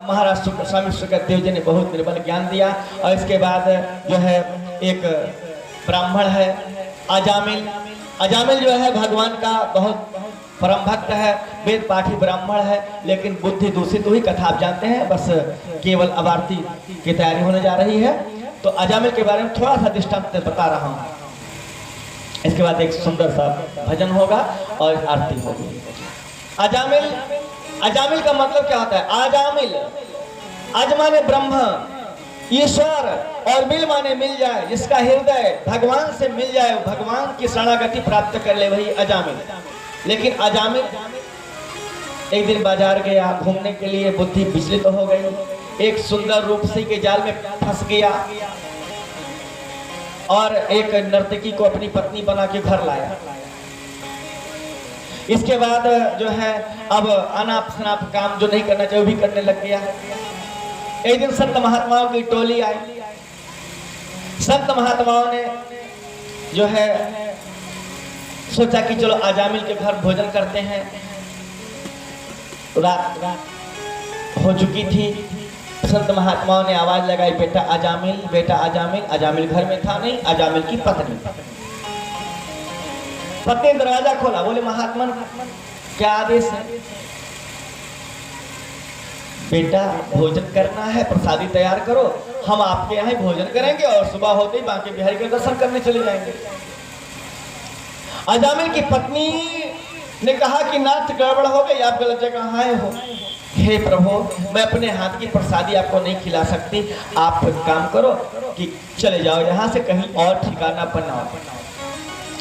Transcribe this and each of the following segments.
महाराष्ट्र स्वामी सुखदेव जी ने बहुत निर्बल ज्ञान दिया। और इसके बाद जो है एक ब्राह्मण है अजामिल। अजामिल जो है भगवान का बहुत परम भक्त है, वेद पाठी ब्राह्मण है, लेकिन बुद्धि दूषित हुई। कथा आप जानते हैं, बस केवल अब आरती की तैयारी होने जा रही है, तो अजामिल के बारे में थोड़ा सा दृष्टांत बता रहा हूँ। इसके बाद एक सुंदर सा भजन होगा और आरती होगी। अजामिल, अजामिल का मतलब क्या होता है? अजामिल, अज माने ब्रह्म, ईश्वर, और मिल माने मिल जाए, जिसका हृदय भगवान से मिल जाए, भगवान की शरणागति प्राप्त कर ले, वही अजामिल। लेकिन अजामिल एक दिन बाजार गया घूमने के लिए, बुद्धि विचलित हो गई, एक सुंदर रूपसी के जाल में फंस गया और एक नर्तकी को अपनी पत्नी बना के घर लाया। इसके बाद जो है अब अनाप शनाप काम जो नहीं करना चाहिए वो भी करने लग गया। एक दिन संत महात्माओं की टोली आई। संत महात्माओं ने जो है सोचा कि चलो अजामिल के घर भोजन करते हैं। रात हो चुकी थी। संत महात्माओं ने आवाज लगाई, बेटा अजामिल, बेटा अजामिल। अजामिल घर में था नहीं, अजामिल की पत्नी। पत्नी दरवाजा खोला, बोले महात्मन क्या आदेश है? बेटा भोजन करना है, प्रसादी तैयार करो, हम आपके यहाँ भोजन करेंगे और सुबह होते ही बांके बिहारी के दर्शन करने चले जाएंगे। अजामिल की पत्नी ने कहा कि नाथ गड़बड़ हो गई, आप गलत जगह आए हो। हे प्रभु, मैं अपने हाथ की प्रसादी आपको नहीं खिला सकती, आप काम करो कि चले जाओ यहाँ से, कहीं और ठिकाना बनाओ,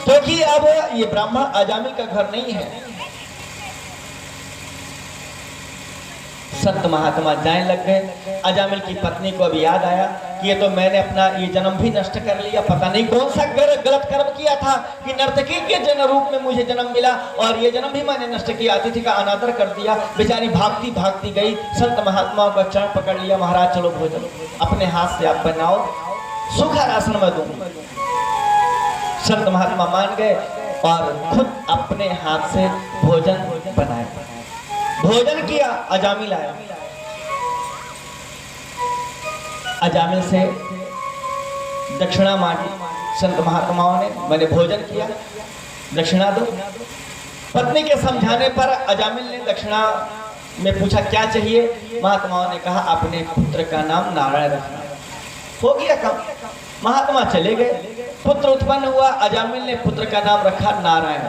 क्योंकि अब ये ब्राह्मण अजामिल का घर नहीं है। संत महात्मा जाने लग गए। अजामिल की पत्नी को अभी याद आया कि ये तो मैंने अपना ये जन्म भी नष्ट कर लिया, पता नहीं कौन सा गलत कर्म किया था कि नर्तकी के जन्म रूप में मुझे जन्म मिला, और ये जन्म भी मैंने नष्ट किया, अतिथि का अनादर कर दिया। बेचारी भागती भागती गई, संत महात्माओं का चरण पकड़ लिया, महाराज चलो भोजन अपने हाथ से आप बनाओ, सूखा राशन में दूंगा। संत महात्मा मान गए और खुद अपने हाथ से भोजन बनाए। भोजन किया, अजामिल आया। अजामिल से दक्षिणा मांगी संत महात्माओं ने, मैंने भोजन किया, दक्षिणा दो। पत्नी के समझाने पर अजामिल ने दक्षिणा में पूछा क्या चाहिए? महात्माओं ने कहा अपने पुत्र का नाम नारायण रखना। हो गया काम, महात्मा चले गए, पुत्र उत्पन्न हुआ। अजामिल ने पुत्र का नाम रखा नारायण।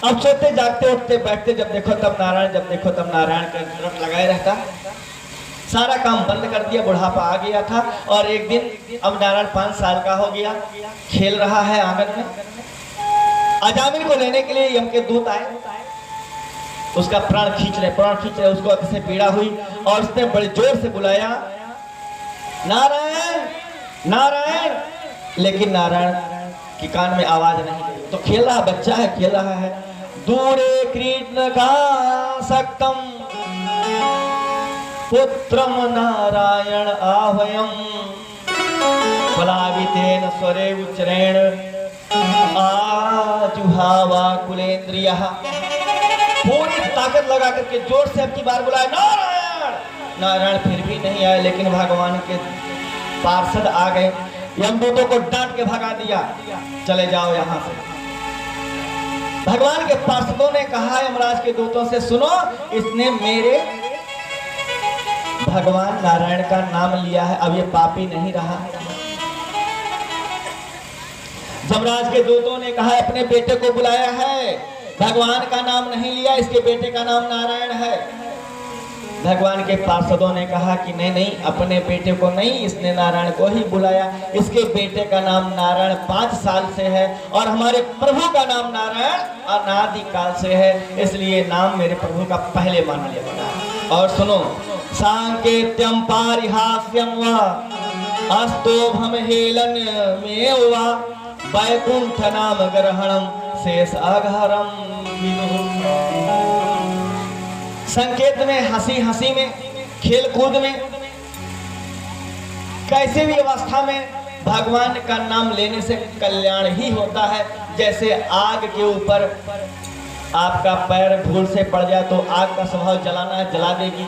अब सोते जागते उठते बैठते जब देखो तब नारायण, जब देखो तब नारायण का रट लगाए रहता। सारा काम बंद कर दिया, बुढ़ापा आ गया था। और एक दिन अब नारायण 5 साल का हो गया, खेल रहा है आंगन में। अजामिल को लेने के लिए यम के दूत आए, उसका प्राण खींच रहे, उसको अति से पीड़ा हुई और उसने बड़े जोर से बुलाया नारायण नारायण, लेकिन नारायण की कान में आवाज नहीं गई। तो खेल रहा बच्चा है, खेल रहा है। दूरे कृष्ण का सक्तम पुत्रम नारायण आहवयम फलावितेन स्वरे उच्चरेण आजुहावा कुलेन्द्रियः। पूरी ताकत लगा करके जोर से अब की बार बुलाया नारायण। नारायण फिर भी नहीं आए, लेकिन भगवान के पार्षद आ गए, यमदूतों को डांट के भगा दिया, चले जाओ यहाँ से। भगवान के पार्षदों ने कहा यमराज के दूतों से, सुनो, इसने मेरे भगवान नारायण का नाम लिया है, अब ये पापी नहीं रहा। यमराज के दूतों ने कहा अपने बेटे को बुलाया है, भगवान का नाम नहीं लिया, इसके बेटे का नाम नारायण है। भगवान के पार्षदों ने कहा कि नहीं नहीं, अपने बेटे को नहीं, इसने नारायण को ही बुलाया, इसके बेटे का नाम नारायण 5 साल से है और हमारे प्रभु का नाम नारायण अनादि काल से है, इसलिए नाम मेरे प्रभु का पहले मान लिया गया। और सुनो, सांकेत्यम पारिहास्यम वा अस्तोभम हेलन में वा वैकुंठ नाम ग्रहणम शेष अघरम विदुः। संकेत में, हंसी हंसी में, खेल कूद में, कैसे भी अवस्था में भगवान का नाम लेने से कल्याण ही होता है। जैसे आग के ऊपर आपका पैर भूल से पड़ जाए तो आग का स्वभाव जलाना है, जला देगी।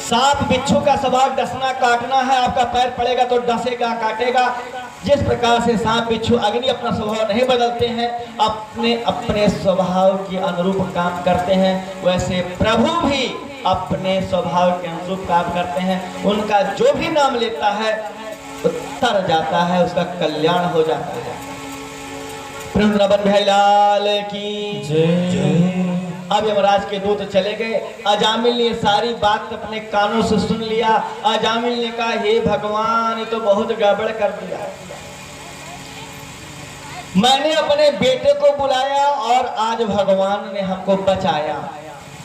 सांप बिच्छू का स्वभाव डसना काटना है, आपका पैर पड़ेगा तो डसेगा काटेगा। जिस प्रकार से सांप बिच्छू अग्नि अपना स्वभाव नहीं बदलते हैं, अपने अपने स्वभाव के अनुरूप काम करते हैं, वैसे प्रभु भी अपने स्वभाव के अनुरूप काम करते हैं। उनका जो भी नाम लेता है उत्तर जाता है, उसका कल्याण हो जाता है। वृंदावन बिहारी लाल की जय। अब यमराज के दूत चले गए। अजामिल ने सारी बात अपने कानों से सुन लिया। अजामिल ने कहा, हे भगवान, ये तो बहुत गड़बड़ कर दिया। मैंने अपने बेटे को बुलाया और आज भगवान ने हमको बचाया।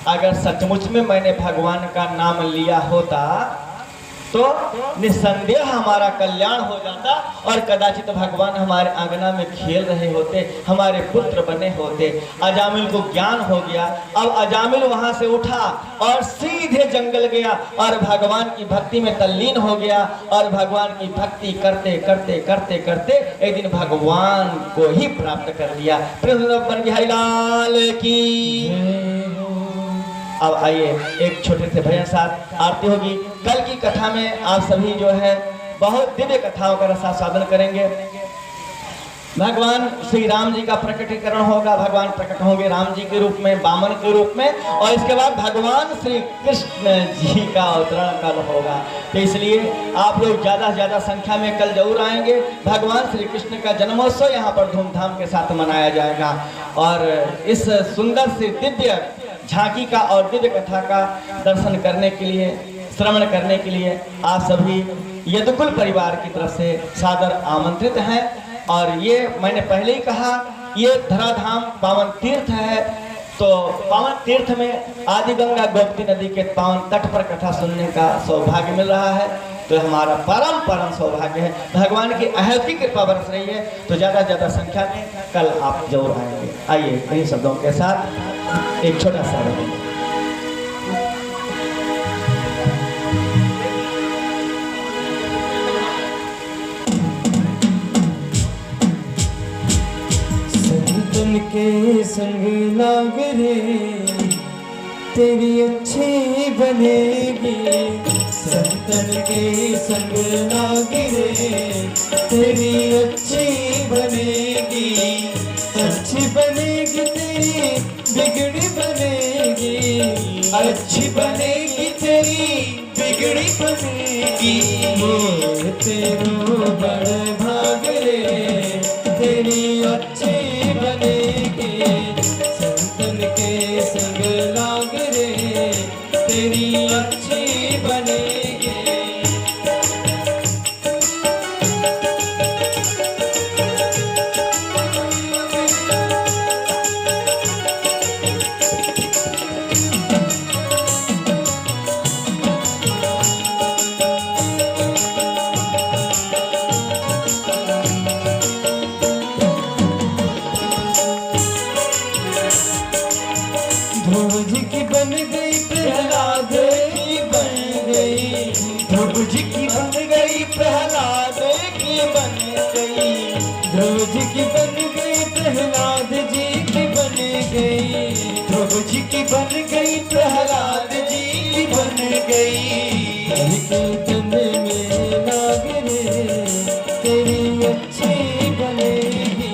अगर सचमुच में मैंने भगवान का नाम लिया होता तो निसंदेह हमारा कल्याण हो जाता और कदाचित भगवान हमारे आंगना में खेल रहे होते, हमारे पुत्र बने होते। अजामिल को ज्ञान हो गया। अब अजामिल वहां से उठा और सीधे जंगल गया और भगवान की भक्ति में तल्लीन हो गया और भगवान की भक्ति करते करते करते करते एक दिन भगवान को ही प्राप्त कर लिया। वृंदावन बिहारी लाल की। अब आइए एक छोटे से भजन साथ आरती होगी। कल की कथा में आप सभी जो है बहुत दिव्य कथाओं का रसास्वादन करेंगे। भगवान श्री राम जी का प्रकटीकरण होगा। भगवान प्रकट होंगे राम जी के रूप में, वामन के रूप में, और इसके बाद भगवान श्री कृष्ण जी का अवतरण कल होगा। तो इसलिए आप लोग ज़्यादा से ज़्यादा संख्या में कल जरूर आएंगे। भगवान श्री कृष्ण का जन्मोत्सव यहाँ पर धूमधाम के साथ मनाया जाएगा और इस सुंदर से दिव्य झांकी का और दिव्य कथा का दर्शन करने के लिए, श्रवण करने के लिए आप सभी यदुकुल परिवार की तरफ से सादर आमंत्रित हैं। और ये मैंने पहले ही कहा, ये धराधाम पावन तीर्थ है। तो पावन तीर्थ में आदि गंगा गोमती नदी के पावन तट पर कथा सुनने का सौभाग्य मिल रहा है। तो हमारा परम परम सौभाग्य है। भगवान की अहैतुकी कृपा बरस रही है। तो ज़्यादा से ज़्यादा संख्या में कल आप जरूर आएंगे। आइए कई शब्दों के साथ एक छोटा सा भजन। संतन के संग लाग रे, तेरी अच्छी बनेगी। संतन के संग लाग रे, तेरी अच्छी बनेगी। अच्छी बनेगी तेरी बिगड़ी बनेगी। अच्छी बनेगी तेरी बिगड़ी बनेगी। मोर तेरो बड़ भाग रे, तेरी अच्छी बनेगी। संतन के संग लाग रे, तेरी अच्छी बनेगी। ध्रुव जी की बन गई प्रहलाद की बन गई। ध्रुव जी की बन गई प्रहलाद की बन गई। ध्रुव जी की बन गई प्रहलाद जी की बन गई। ध्रुव जी की बन गई प्रहलाद जी की बन गई। कीर्तन में लाग रे, तेरी अच्छी बनेगी।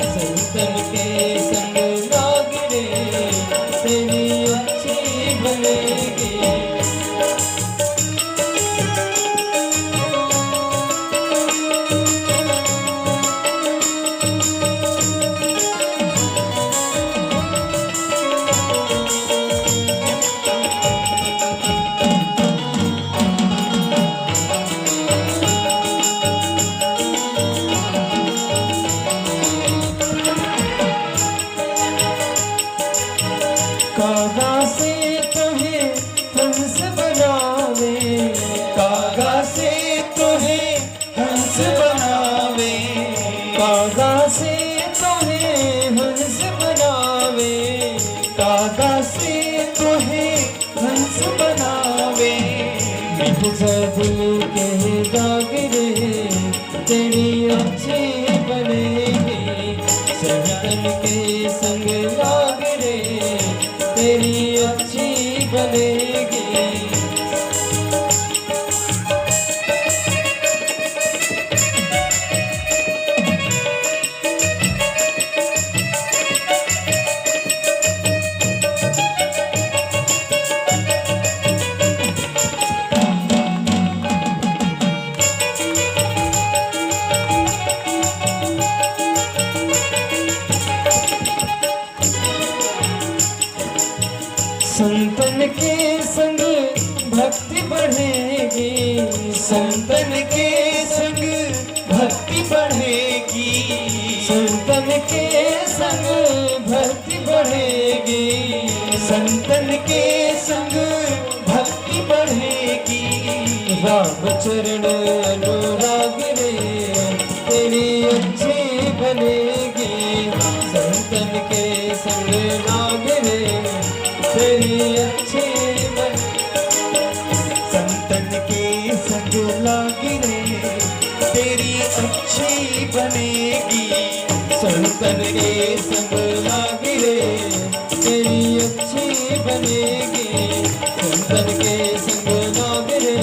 संतन के संग लाग रे, तेरी अच्छी बनेगी। कागा से तुम्हें हंस बनावे। कागा से तुम्हें हंस बनावे। कागा से तुम्हें हंस बनावे। कागा से तुम्हें हंस बनावे। मिट दिल के दाग रे, तेरी अच्छी बनेगी। संतन के संग लाग बनेगी। संतन के संग भक्ति बढ़ेगी, संतन के संग भक्ति बढ़ेगी, संतन के संग भक्ति बढ़ेगी, संतन के संग भक्ति बढ़ेगी। राम चरण अनुराग रे तेरी अच्छी बनेगी, संतन के संग लाग रे तेरी अच्छी बन। संतन के संग लागी रे तेरी अच्छी बनेगी, संतन के संग लागी रे तेरी अच्छी बनेगी, संतन के संग लागी रे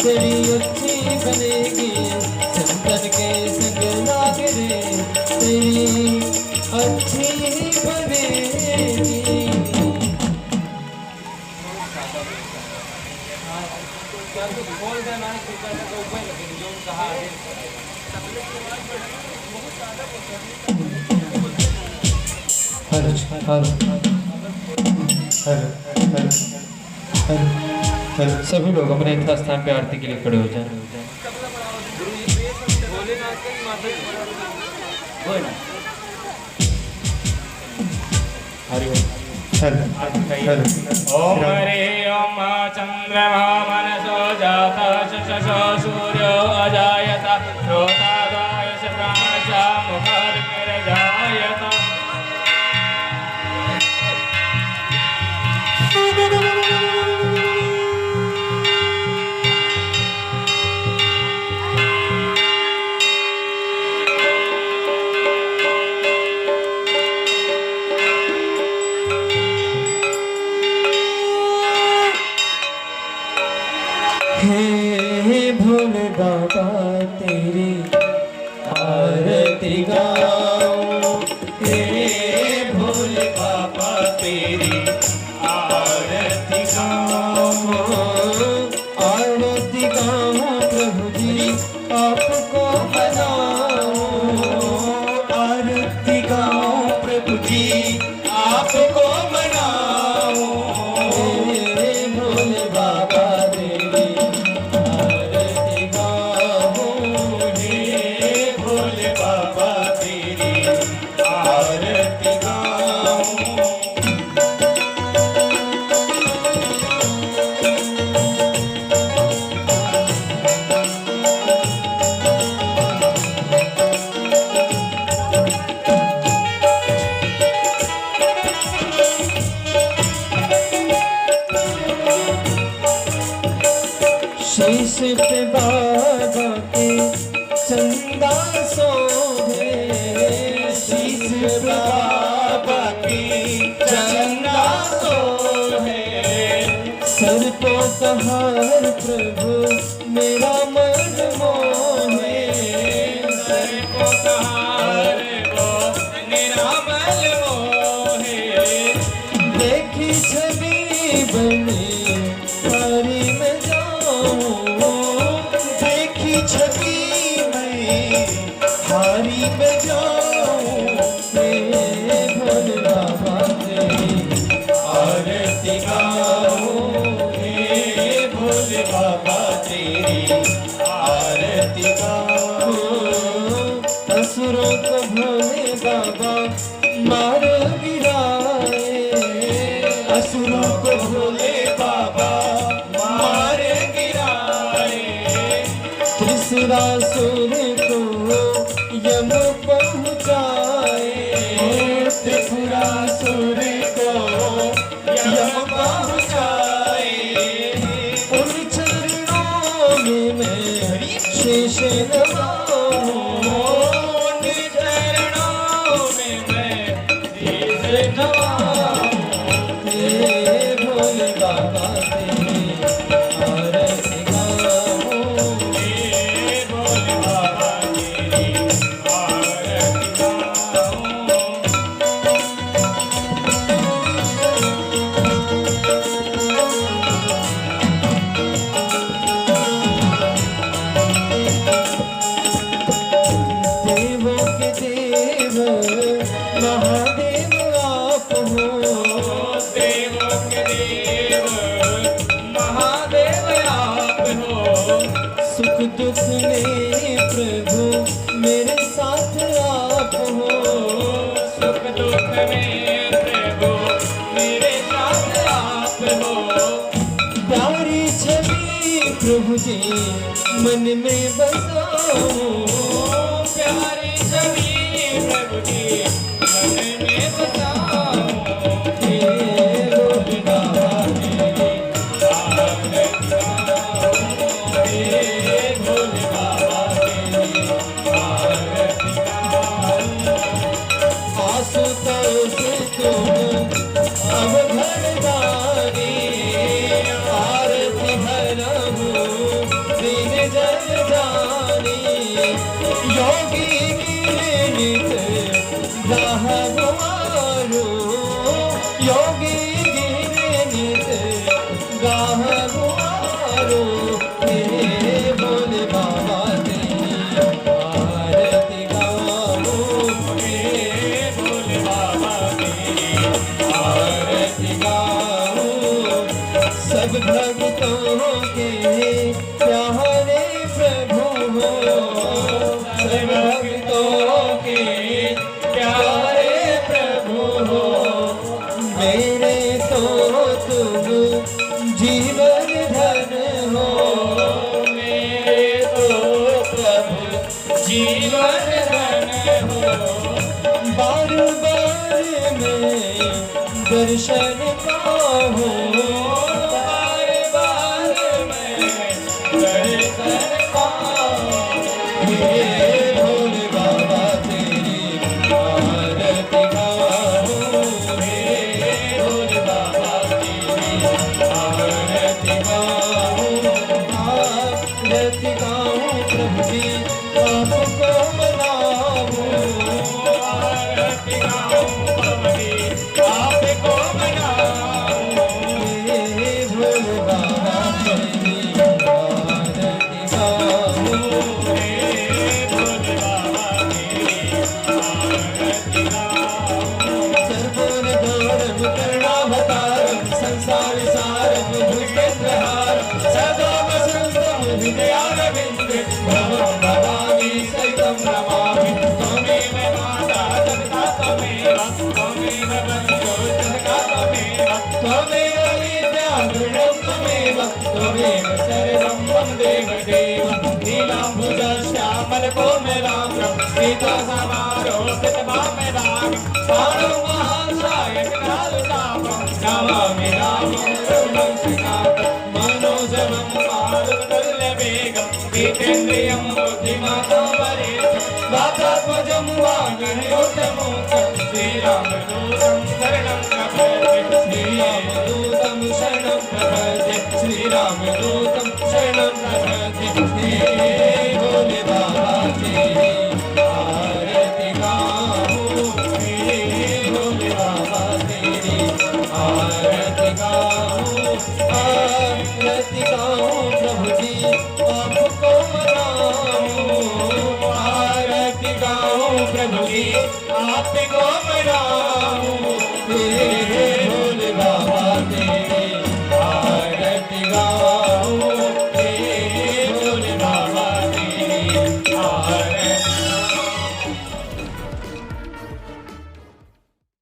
तेरी अच्छी बनेगी, संतन के संग लागी रे तेरी अच्छी बनेगी। सभी लोग अपने यथा स्थान पे आरती के लिए खड़े हो जाएं। ओम हरि ओम चंद्रमा मनसो जाता शशो सूर्यो अजायत रोतादाय शताशा मुखर्किरजायत। हे भोले बाबा तेरी आरती गाऊं, हे भोले बाबा तेरी आरती गाऊं, आरती गाऊं प्रभु जी आपको मनाऊं, आरती गाऊं प्रभु जी आपको मनाऊं। हे भोले बाबा शीश पे बाबा के चंदा सोहे, शीश पे बाबा की चंदा सोहे, सर को कहार प्रभु मेरा मन मोहे, सर को कहार वो मेरा मन मोहे। देखी छवि बनी हरी में देखी छवि में हारी में जाऊं, भोले बाबा तेरी आरती गाऊं, हे भोले बाबा तेरी आरती गाऊं। असुरों को भोले बाबा मार गिराए, असुरों को भोले बाबा मार गिराए, त्रिपुरासुर को यम पहुँचाए, त्रिपुरासुर को यम पहुँचाए। उन चरणों में मैं शीश नवाऊं, उन चरणों में मैं शीश नवाऊं। हे भोले भोले बाबा तेरी आरती गाऊं। हे भोले बाबा तेरी आरती गाऊं। देवों के देव महादेव आप हो। देवों के देव महादेव आप हो। सुख दुख में प्रभु मेरे साथ आप हो। सुख दुख में प्रभु मेरे साथ आप हो। प्यारी छवि प्रभु जी मन में बसाओ। प्यारी छवि प्रभु जी मन में बसाओ। हे भोले बाबा तेरी आरती गाऊं। हे भोले बाबा तेरी आरती गाऊं। आशुतोष तुम अब घरदारी। आरती भरहूँ दीन जन जानी। योगी गिरनित राह गुमारो। योगी गिरनित राह गुमारो। हे भोले बाबा तेरी आरती गाऊं। हे भोले बाबा तेरी आरती गाऊं। सब भक्तों के प्यारे प्रभु हो। सब भक्तों के प्यारे प्रभु हो। मेरे तो तुम जीवन धन हो। मेरे तो प्रभु जीवन धन हो। बार बार मैं दर्शन पाऊं। बार बार मैं दर्शन पाऊं। हे भोले बाबा तेरी आरती गाऊं। हे भोले बाबा तेरी आरती गाऊं। आरती गाऊं प्रभु जी आपको मनाऊं। आरती गाऊं प्रभु जी आपको मनाऊं। हे भोले बाबा तेरी आरती गाऊं। हे भोले बाबा तेरी आरती गाऊं। सर्वोन गौरव करुणावतारम संसार सारम भुजगेन्द्रहारम सदा वसंतम हृदयारविंदे भवं भवानी सहितं नमामि। त्वमेव माता जगता त्वमेव त्वमेव बन्धो जगता त्वमेव त्वमेव विद्या गृहं त्वमेव त्वमेव सर्वं मम देव देव। नीलाम्बुजश्यामलकोमलाङ्गं सीतासमारोपित वामरागं पाणौ महासाय विकरालतापं नमामि रामं करुणं श्रीनाथं मनोजवं मारुततुल्यवेगं जितेन्द्रियं बुद्धिमतां वरेण्यं वातात्मजं वागणयोतमोक्तं श्रीरामदूतं शरणं प्रपद्ये। श्रीरामदूतं शरणं प्रपद्ये। श्रीरामदूतं शरणं प्रपद्ये। हे भोले बाबा तेरी आरती गाऊं। हे भोले बाबा तेरी आरती गाऊं। आरती गाऊं प्रभु जी आपको मनाऊं। आरती गाऊं प्रभु जी आपको मनाऊं। हे